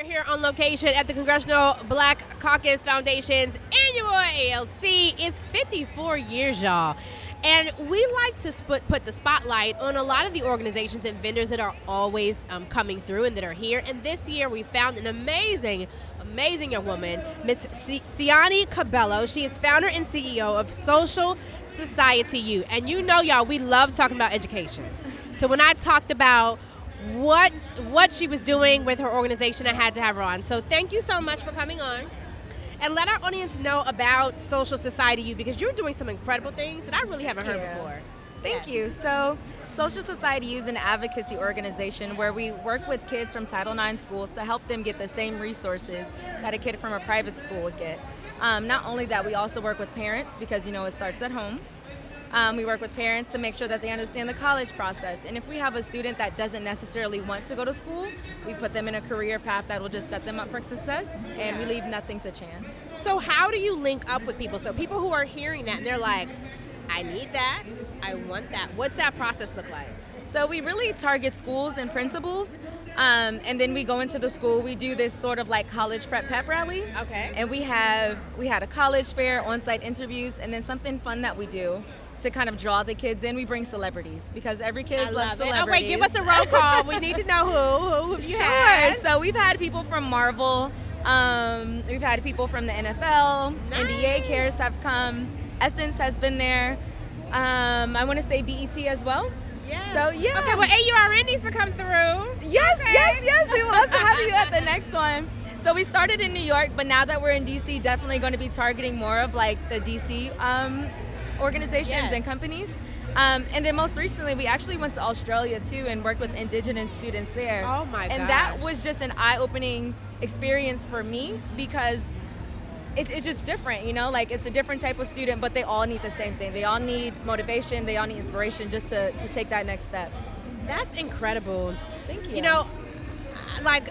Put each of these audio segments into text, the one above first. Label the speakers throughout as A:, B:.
A: We're here on location at the Congressional Black Caucus Foundation's annual ALC. It's 54 years, y'all. And we like to put the spotlight on a lot of the organizations and vendors that are always coming through and that are here. And this year we found an amazing young woman, Miss Sianni Cabello. She is founder and CEO of Social Society U. And you know, y'all, we love talking about education. So when I talked about what she was doing with her organization, I had to have her on. So thank you so much for coming on. And let our audience know about Social Society U, because you're doing some incredible things that I really haven't heard before.
B: Thank you. So Social Society U is an advocacy organization where we work with kids from Title IX schools to help them get the same resources that a kid from a private school would get. Not only that, we also work with parents because, you know, it starts at home. We work with parents to make sure that they understand the college process. And if we have a student that doesn't necessarily want to go to school, we put them in a career path that will just set them up for success, and we leave nothing to chance.
A: So how do you link up with people? So people who are hearing that and they're like, I need that, I want that. What's that process look like?
B: So we really target schools and principals, and then we go into the school. We do this sort of like college prep pep rally.
A: Okay.
B: And we had a college fair, on-site interviews, and then something fun that we do to kind of draw the kids in. We bring celebrities because every kid loves celebrities.
A: Oh wait, give us a roll call. We need to know who you had.
B: So we've had people from Marvel. We've had people from the NFL.
A: Nice.
B: NBA Cares have come. Essence has been there. I want to say BET as well.
A: Yes.
B: So yeah.
A: Okay, well AURN needs to come through.
B: Yes,
A: okay.
B: yes. We will also have you at the next one. So we started in New York, but now that we're in DC, definitely going to be targeting more of like the DC organizations and companies. And then most recently, we actually went to Australia too and worked with Indigenous students there.
A: Oh my gosh.
B: And that was just an eye-opening experience for me because it's just different, you know, like it's a different type of student, but they all need the same thing. They all need motivation, they all need inspiration just to take that next step.
A: That's incredible.
B: Thank you.
A: You know, like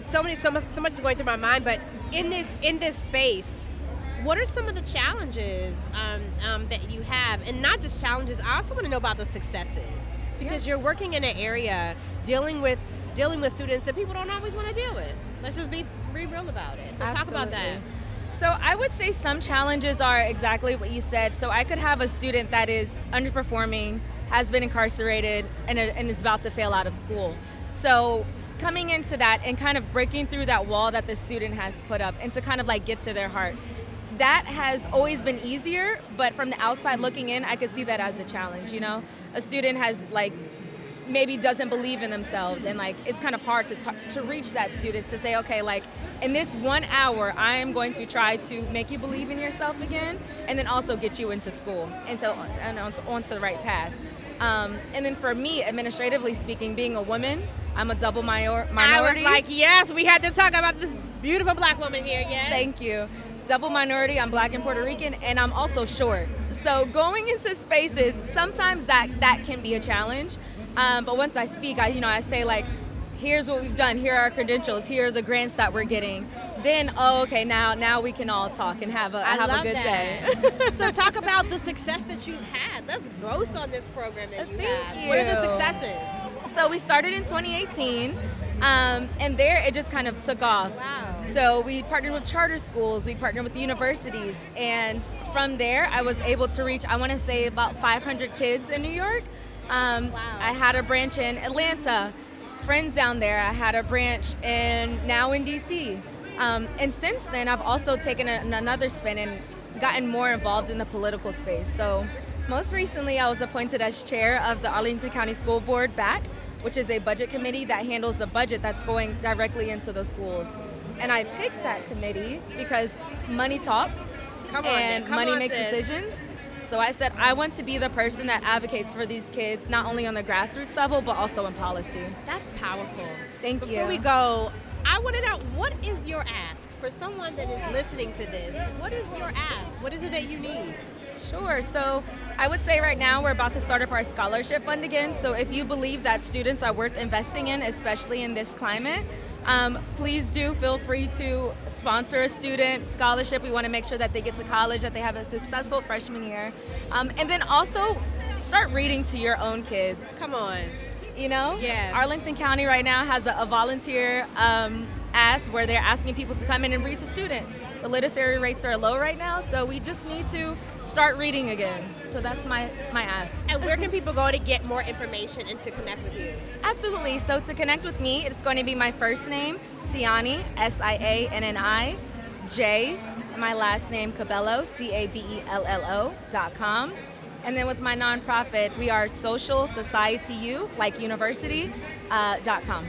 A: so much is going through my mind, but in this space, what are some of the challenges that you have? And not just challenges, I also want to know about the successes. Because you're working in an area dealing with students that people don't always want to deal with. Let's just be real about it. So talk about that.
B: So I would say some challenges are exactly what you said. So I could have a student that is underperforming, has been incarcerated, and is about to fail out of school. So coming into that and kind of breaking through that wall that the student has put up and to kind of like get to their heart. That has always been easier, but from the outside looking in, I could see that as a challenge, you know? A student has like, maybe doesn't believe in themselves, and like, it's kind of hard to reach that student to say, okay, like, in this 1 hour, I am going to try to make you believe in yourself again, and then also get you into school, and onto the right path. And then for me, administratively speaking, being a woman, I'm a double minority.
A: I was like, yes, we had to talk about this beautiful black woman here, yes.
B: Thank you. Double minority, I'm black and Puerto Rican, and I'm also short. So going into spaces, sometimes that can be a challenge. But once I speak, I say like, here's what we've done, here are our credentials, here are the grants that we're getting. Then, now we can all talk and have a good day.
A: So talk about the success that you've had. Let's boast on this program that you had.
B: Thank you.
A: What are the successes?
B: So we started in 2018, and there it just kind of took off.
A: Wow.
B: So we partnered with charter schools, we partnered with universities, and from there I was able to reach, I want to say, about 500 kids in New York.
A: Wow.
B: I had a branch in Atlanta, friends down there. I had a branch now in DC. And since then, I've also taken another spin and gotten more involved in the political space. So most recently, I was appointed as chair of the Arlington County School Board BAC, which is a budget committee that handles the budget that's going directly into the schools. And I picked that committee because money talks and money makes decisions. So I said, I want to be the person that advocates for these kids, not only on the grassroots level, but also in policy.
A: That's powerful.
B: Thank you.
A: Before we go, I want to know, what is your ask? For someone that is listening to this, what is your ask? What is it that you need?
B: Sure. So I would say right now we're about to start up our scholarship fund again. So if you believe that students are worth investing in, especially in this climate, please do feel free to sponsor a student scholarship. We want to make sure that they get to college, that they have a successful freshman year. And then also start reading to your own kids.
A: Come on.
B: You know?
A: Yes.
B: Arlington County right now has a volunteer ask where they're asking people to come in and read to students. The literacy rates are low right now, so we just need to start reading again. So that's my ask.
A: And where can people go to get more information and to connect with you?
B: Absolutely. So to connect with me, it's going to be my first name, Sianni, Sianni, J, my last name, Cabello, CABELLO.com. And then with my nonprofit, we are Social Society U, like university.com.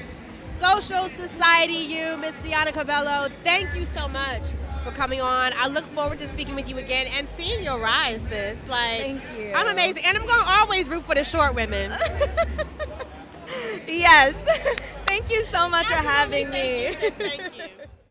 A: Social Society U, Miss Sianni Cabello, thank you so much for coming on. I look forward to speaking with you again and seeing your rise, sis.
B: Thank you.
A: I'm amazing. And I'm going to always root for the short women.
B: Yes. Thank you so much for having me.
A: Thank you.